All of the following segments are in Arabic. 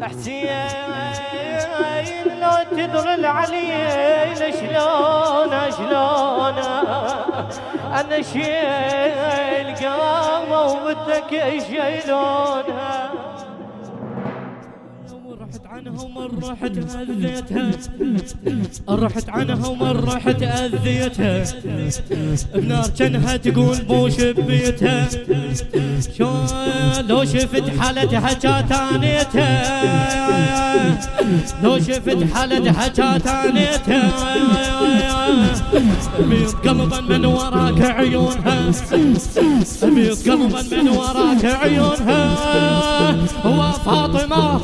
حسين لو تدري العليل شلون انا شيل قامه وبدك يشيلونها. رحت عنها ومرة رحت أذيتها، رحت عنها ومرة رحت أذيتها، بنار جنها تقول بوش ببيتها، لو شفت حالتها جاتانيتها، لو شفت حالتها جاتانيتها، بيض قلبا من وراك عيونها، بيض قلبا من وراك عيونها. هو فاطمة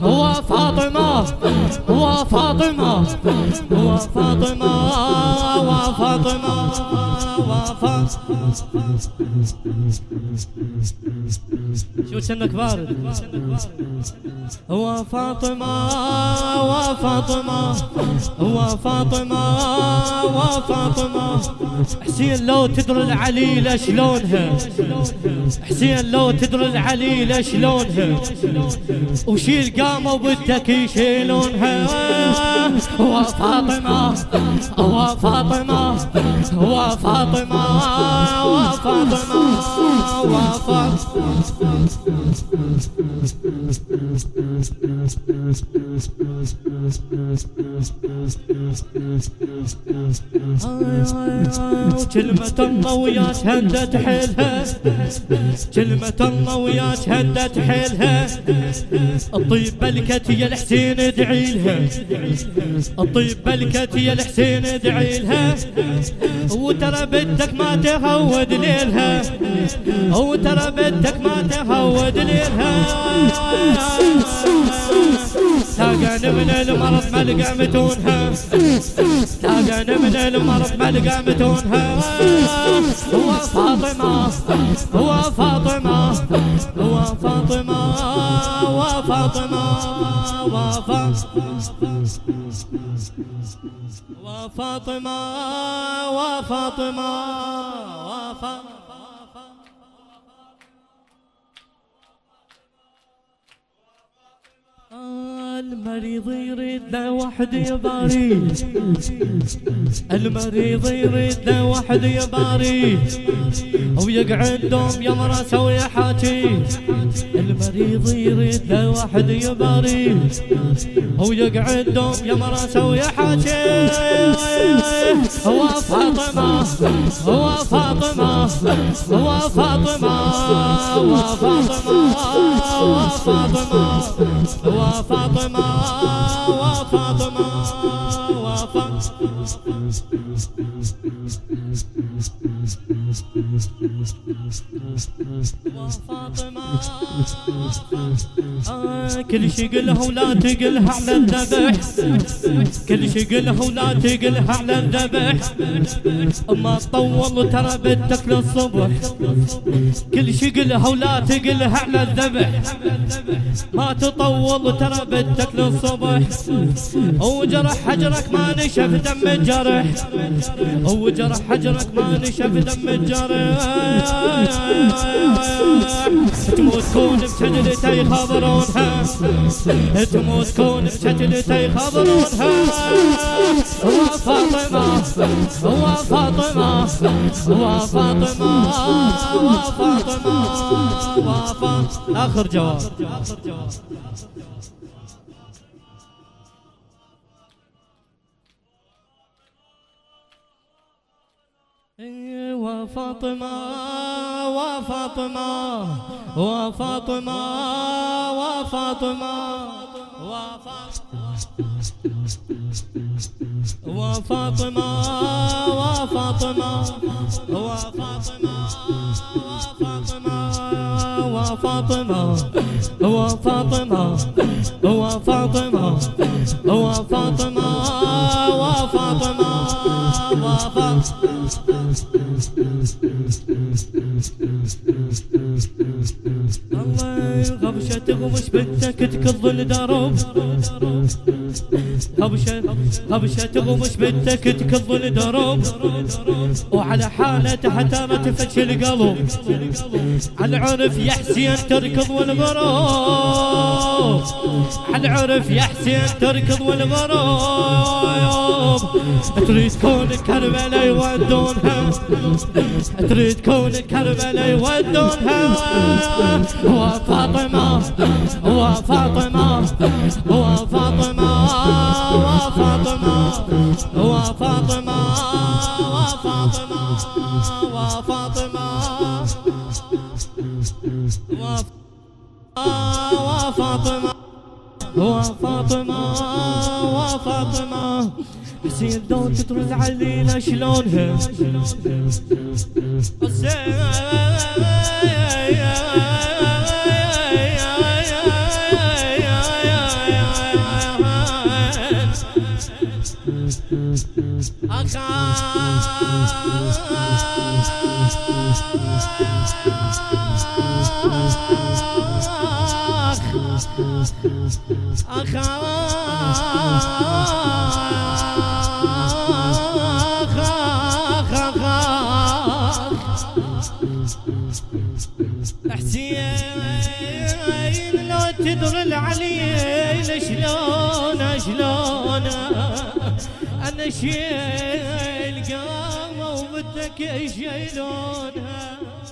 هو فاطمة هو فاطمة هو فاطمة هو فاطمة شو سنك بارد. هو فاطمة هو فاطمة هو فاطمة هو فاطمة. حسين لو تدري العليلة شلونها، حسين لو تدري العليلة شلونها، وشيل قاموا بدك يشيلونها. هو فاطمة هو فاطمة هو فاطمة هو فاطمة هو فاطمة. كلمة الله ويا شهدت حيلها، كلمة الله ويا شهدت حيلها. الطيب بلكت يا الحسين ادعي لها، الطيب بلكت يا الحسين ادعي لها. وترى بدك ما تهود ليلها، وترى بدك ما تهود ليلها. تاقان من المرض ملقى متونها، تاقان من المرض ملقى متونها. هو فاطمة هو فاطمة هو فاطمة هو فاطمة هو فاطمة هو فاطمة هو فاطمة. المريض يريد له واحد يباري، المريض يريد له واحد يباري، ويقعد دوم يوم راسه ويحاكي. المريض يريد له واحد يباري، ويقعد دوم يوم راسه ويحاكي. هو فاطمة هو فاطمة هو فاطمة هو فاطمة هو فاطمة وفاطمة وفاطمة وفاطمة. كل شي قلها ولا تقلها على الذبح، كل شي قلها ولا تقلها على الذبح. اما تطول ترى بدك للصبح، كل شي قلها ولا تقلها على الذبح. ما تطول ترى بدك للصبح. وجرح حجرك ما نشف دم الجرح، وجرح حجرك ما نشف دم الجرح. تموت كون بشجلته يخبرونها، تموت كون بشجلته يخبرونها. هو فاطمة هو فاطمة هو فاطمة هو فاطمة هو فاطمة. آخر جواب. وفاطمة وفاطمة وفاطمة وفاطمة وفاطمة وفاطمة وفاطمة وفاطمة وفاطمة وفاطمة وفاطمة وفاطمة الله غبشة تغمش بنتك تكض الدرب، غبشة غبشة ومش بدك تكض الدروب وعلى حالة حتى ما تفتش القلب على العرف يا حسين تركض والغروب على العرف يا حسين تركض والغروب تريد كون كربلاء يودونها تريد كون كربلاء يودونها وفاطمة وفاطمة وفاطمة وفاطمة وفاطمة وفاطمة وفاطمة وفاطمة وفاطمة وفاطمة حسين لو تطرد علينا شلونها حسين لو تدري علي شلون شلون انا شيل قامه وبدك يشيلونها